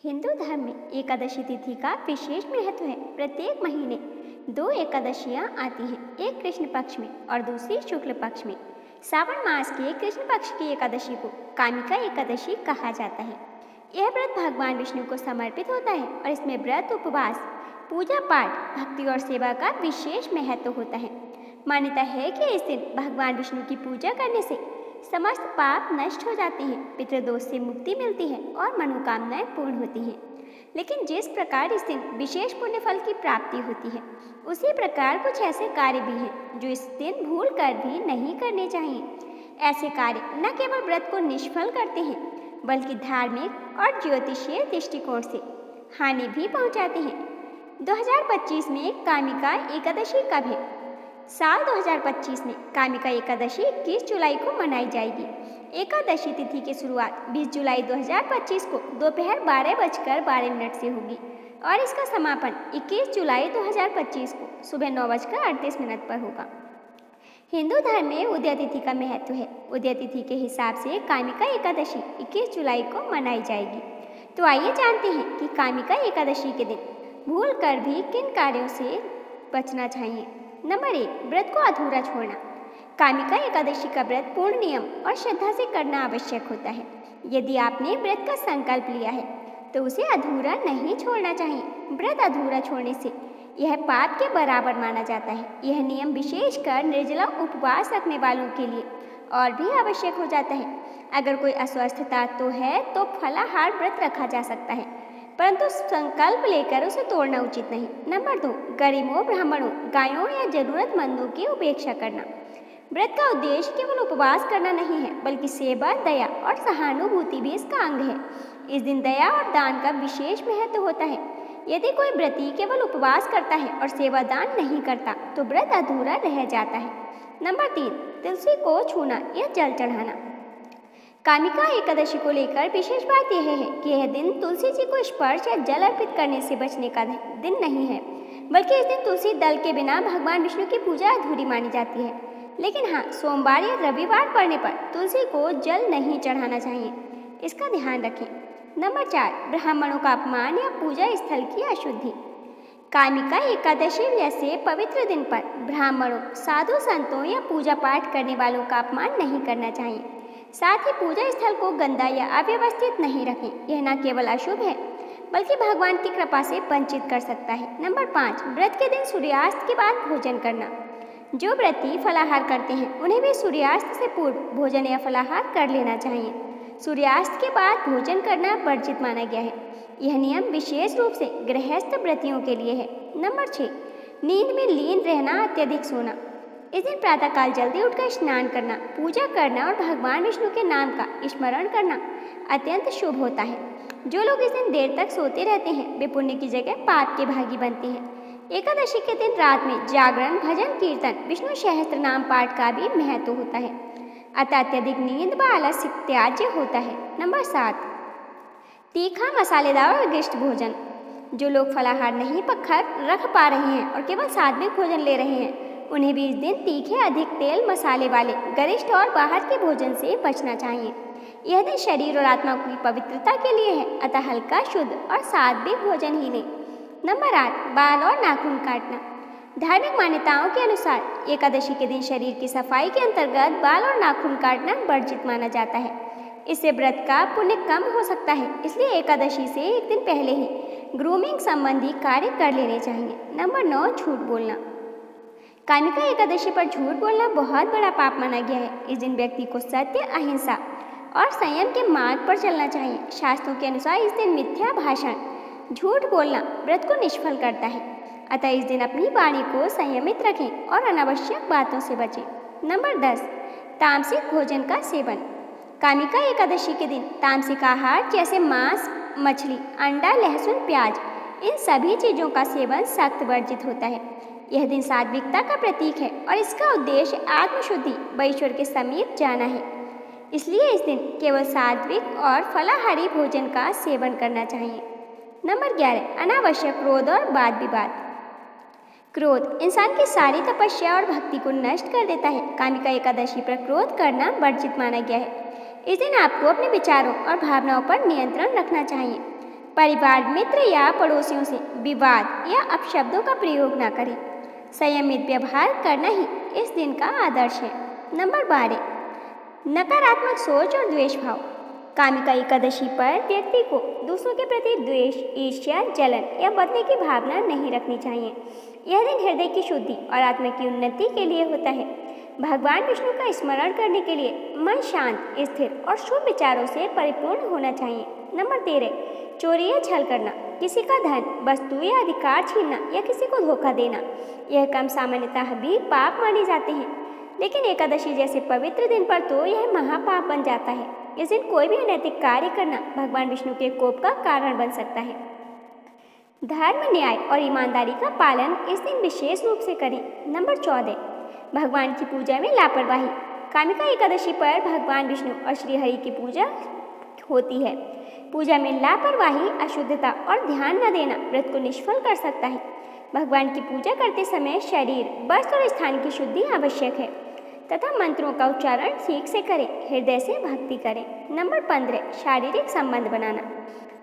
हिंदू धर्म में एकादशी तिथि का विशेष महत्व है। प्रत्येक महीने 2 एकादशियां आती हैं, एक कृष्ण पक्ष में और दूसरी शुक्ल पक्ष में। श्रावण मास के कृष्ण पक्ष की एकादशी को कामिका एकादशी कहा जाता है। यह व्रत भगवान विष्णु को समर्पित होता है और इसमें व्रत, उपवास, पूजा पाठ, भक्ति और सेवा का विशेष महत्व होता है। मान्यता है कि इस दिन भगवान विष्णु की पूजा करने से समस्त पाप नष्ट हो जाते हैं, पितृदोष से मुक्ति मिलती है और मनोकामनाएं पूर्ण होती हैं। लेकिन जिस प्रकार इस दिन विशेष पुण्य फल की प्राप्ति होती है, उसी प्रकार कुछ ऐसे कार्य भी हैं जो इस दिन भूल कर भी नहीं करने चाहिए। ऐसे कार्य न केवल व्रत को निष्फल करते हैं, बल्कि धार्मिक और ज्योतिषीय दृष्टिकोण से हानि भी पहुंचाते हैं। 2025 में कामिका एकादशी कब है? साल 2025 में कामिका एकादशी 21 जुलाई को मनाई जाएगी। एकादशी तिथि की शुरुआत 20 जुलाई 2025 को दोपहर 12:12 से होगी और इसका समापन 21 जुलाई 2025 को सुबह 9:38 पर होगा। हिंदू धर्म में उदय तिथि का महत्व है। उदय तिथि के हिसाब से कामिका एकादशी 21 जुलाई को मनाई जाएगी। तो आइए जानते हैं कि कामिका एकादशी के दिन भूल कर भी किन कार्यों से बचना चाहिए। नंबर 1, व्रत को अधूरा छोड़ना। कामिका एकादशी का व्रत पूर्ण नियम और श्रद्धा से करना आवश्यक होता है। यदि आपने व्रत का संकल्प लिया है तो उसे अधूरा नहीं छोड़ना चाहिए। व्रत अधूरा छोड़ने से यह पाप के बराबर माना जाता है। यह नियम विशेषकर निर्जला उपवास रखने वालों के लिए और भी आवश्यक हो जाता है। अगर कोई अस्वस्थता तो है तो फलाहार व्रत रखा जा सकता है, परंतु संकल्प लेकर उसे तोड़ना उचित नहीं। नंबर 2, गरीबों, ब्राह्मणों, गायों या जरूरतमंदों की उपेक्षा करना। व्रत का उद्देश्य केवल उपवास करना नहीं है, बल्कि सेवा, दया और सहानुभूति भी इसका अंग है। इस दिन दया और दान का विशेष महत्व होता है। यदि कोई व्रती केवल उपवास करता है और सेवा दान नहीं करता तो व्रत अधूरा रह जाता है। नंबर 3, तुलसी को छूना या जल चढ़ाना। कामिका एकादशी को लेकर विशेष बात यह है कि यह दिन तुलसी जी को स्पर्श या जल अर्पित करने से बचने का दिन नहीं है, बल्कि इस दिन तुलसी दल के बिना भगवान विष्णु की पूजा अधूरी मानी जाती है। लेकिन हाँ, सोमवार या रविवार पड़ने पर तुलसी को जल नहीं चढ़ाना चाहिए, इसका ध्यान रखें। नंबर 4, ब्राह्मणों का अपमान या पूजा स्थल की अशुद्धि। कामिका एकादशी जैसे पवित्र दिन पर ब्राह्मणों, साधु संतों या पूजा पाठ करने वालों का अपमान नहीं करना चाहिए। साथ ही पूजा स्थल को गंदा या अव्यवस्थित नहीं रखें। यह न केवल अशुभ है, बल्कि भगवान की कृपा से वंचित कर सकता है। नंबर 5, व्रत के दिन सूर्यास्त के बाद भोजन करना। जो व्रती फलाहार करते हैं उन्हें भी सूर्यास्त से पूर्व भोजन या फलाहार कर लेना चाहिए। सूर्यास्त के बाद भोजन करना वर्जित माना गया है। यह नियम विशेष रूप से गृहस्थ व्रतियों के लिए है। नंबर 6, नींद में लीन रहना, अत्यधिक सोना। इस दिन प्रातःकाल जल्दी उठकर स्नान करना, पूजा करना और भगवान विष्णु के नाम का स्मरण करना अत्यंत शुभ होता है। जो लोग इस दिन देर तक सोते रहते हैं वे पुण्य की जगह पाप के भागी बनते हैं। एकादशी के दिन रात में जागरण, भजन, कीर्तन, विष्णु सहस्त्र नाम पाठ का भी महत्व होता है। अतः अत्यधिक नींद व आलस्य त्याज्य होता है। नंबर 7, तीखा, मसालेदार और गरिष्ठ भोजन। जो लोग फलाहार नहीं रख पा रहे हैं और केवल सात्विक भोजन ले रहे हैं उन्हें भी इस दिन तीखे, अधिक तेल मसाले वाले, गरिष्ठ और बाहर के भोजन से बचना चाहिए। यह दिन शरीर और आत्मा की पवित्रता के लिए है, अतः हल्का, शुद्ध और सात्विक भोजन ही लें। नंबर 8, बाल और नाखून काटना। धार्मिक मान्यताओं के अनुसार एकादशी के दिन शरीर की सफाई के अंतर्गत बाल और नाखून काटना वर्जित माना जाता है। इससे व्रत का पुण्य कम हो सकता है, इसलिए एकादशी से एक दिन पहले ही ग्रूमिंग संबंधी कार्य कर लेने चाहिए। नंबर 9, झूठ बोलना। कामिका एकादशी पर झूठ बोलना बहुत बड़ा पाप माना गया है। इस दिन व्यक्ति को सत्य, अहिंसा और संयम के मार्ग पर चलना चाहिए। शास्त्रों के अनुसार इस दिन मिथ्या भाषण, झूठ बोलना व्रत को निष्फल करता है। अतः इस दिन अपनी वाणी को संयमित रखें और अनावश्यक बातों से बचें। नंबर 10, तामसिक भोजन का सेवन। कामिका एकादशी के दिन तामसिक आहार जैसे मांस, मछली, अंडा, लहसुन, प्याज, इन सभी चीज़ों का सेवन सख्त वर्जित होता है। यह दिन सात्विकता का प्रतीक है और इसका उद्देश्य आत्मशुद्धि व ईश्वर के समीप जाना है। इसलिए इस दिन केवल सात्विक और फलाहारी भोजन का सेवन करना चाहिए। नंबर 11, अनावश्यक क्रोध और वाद विवाद। क्रोध इंसान की सारी तपस्या और भक्ति को नष्ट कर देता है। कामिका एकादशी पर क्रोध करना वर्जित माना गया है। इस दिन आपको अपने विचारों और भावनाओं पर नियंत्रण रखना चाहिए। परिवार, मित्र या पड़ोसियों से विवाद या अपशब्दों का प्रयोग न करें। संयमित व्यवहार करना ही इस दिन का आदर्श है। नंबर 12, नकारात्मक सोच और द्वेष भाव। कामिका एकादशी पर व्यक्ति को दूसरों के प्रति द्वेष, ईर्ष्या, जलन या बदले की भावना नहीं रखनी चाहिए। यह दिन हृदय की शुद्धि और आत्मा की उन्नति के लिए होता है। भगवान विष्णु का स्मरण करने के लिए मन शांत, स्थिर और शुभ विचारों से परिपूर्ण होना चाहिए। नंबर 13, चोरी या छल करना। किसी का धन, वस्तु या अधिकार छीनना या किसी को धोखा देना, यह कर्म सामान्यतः भी पाप माने जाते हैं, लेकिन एकादशी जैसे पवित्र दिन पर तो यह महापाप बन जाता है। इस दिन कोई भी अनैतिक कार्य करना भगवान विष्णु के कोप का कारण बन सकता है। धर्म, न्याय और ईमानदारी का पालन इस दिन विशेष रूप से करें। नंबर 14, भगवान की पूजा में लापरवाही। कामिका एकादशी पर भगवान विष्णु और श्रीहरि की पूजा होती है। पूजा में लापरवाही, अशुद्धता और ध्यान न देना व्रत को निष्फल कर सकता है। भगवान की पूजा करते समय शरीर, वस्त्र और स्थान की शुद्धि आवश्यक है तथा मंत्रों का उच्चारण ठीक से करें, हृदय से भक्ति करें। नंबर 15, शारीरिक संबंध बनाना।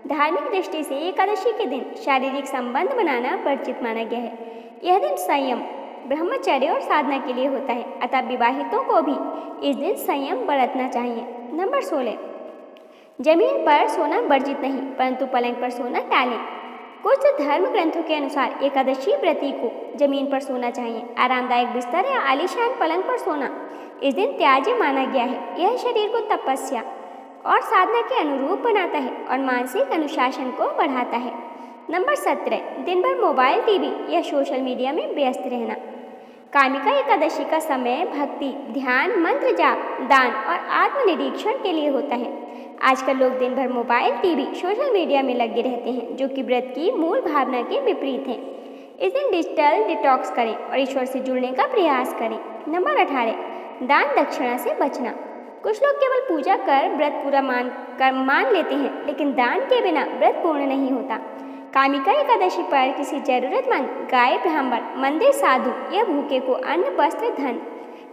धार्मिक दृष्टि से एकादशी के दिन शारीरिक संबंध बनाना वर्जित माना गया है। यह दिन संयम, ब्रह्मचर्य और साधना के लिए होता है, अतः विवाहितों को भी इस दिन संयम बरतना चाहिए। नंबर 16, जमीन पर सोना वर्जित नहीं, परंतु पलंग पर सोना टालें। कुछ धर्म ग्रंथों के अनुसार एकादशी व्रती को जमीन पर सोना चाहिए। आरामदायक बिस्तर या आलीशान पलंग पर सोना इस दिन त्याज्य माना गया है। यह शरीर को तपस्या और साधना के अनुरूप बनाता है और मानसिक अनुशासन को बढ़ाता है। नंबर 17, दिन भर मोबाइल, टीवी या सोशल मीडिया में व्यस्त रहना। कामिका एकादशी का समय भक्ति, ध्यान, मंत्र जाप, दान और आत्मनिरीक्षण के लिए होता है। आजकल लोग दिन भर मोबाइल, टीवी, सोशल मीडिया में लगे रहते हैं, जो कि व्रत की मूल भावना के विपरीत है। इस दिन डिजिटल डिटॉक्स करें और ईश्वर से जुड़ने का प्रयास करें। नंबर 18, दान दक्षिणा से बचना। कुछ लोग केवल पूजा कर व्रत पूरा मान लेते हैं, लेकिन दान के बिना व्रत पूर्ण नहीं होता। कामिका एकादशी पर किसी जरूरतमंद, गाय, ब्राह्मण, मंदिर, साधु या भूखे को अन्न, वस्त्र, धन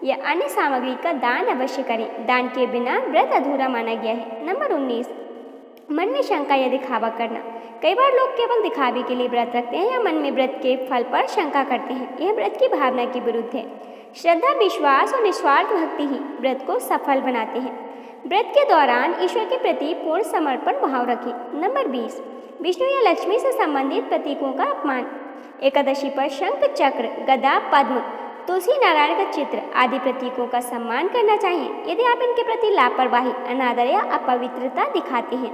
या अन्य सामग्री का दान अवश्य करें। दान के बिना व्रत अधूरा माना गया है। नंबर 19, मन में शंका या दिखावा करना। कई बार लोग केवल दिखावे के लिए व्रत रखते हैं या मन में व्रत के फल पर शंका करते हैं। यह व्रत की भावना के विरुद्ध है। श्रद्धा, विश्वास और निस्वार्थ भक्ति ही व्रत को सफल बनाते हैं। व्रत के दौरान ईश्वर के प्रति पूर्ण समर्पण भाव रखें। नंबर 20, विष्णु या लक्ष्मी से संबंधित प्रतीकों का अपमान। एकादशी पर शंख, चक्र, गदा, पद्म, तुलसी, नारायण का चित्र आदि प्रतीकों का सम्मान करना चाहिए। यदि आप इनके प्रति लापरवाही, अनादर या अपवित्रता दिखाते हैं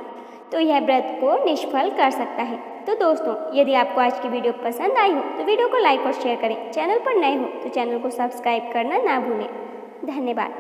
तो यह व्रत को निष्फल कर सकता है। तो दोस्तों, यदि आपको आज की वीडियो पसंद आई हो तो वीडियो को लाइक और शेयर करें। चैनल पर नए हो तो चैनल को सब्सक्राइब करना ना भूलें। धन्यवाद।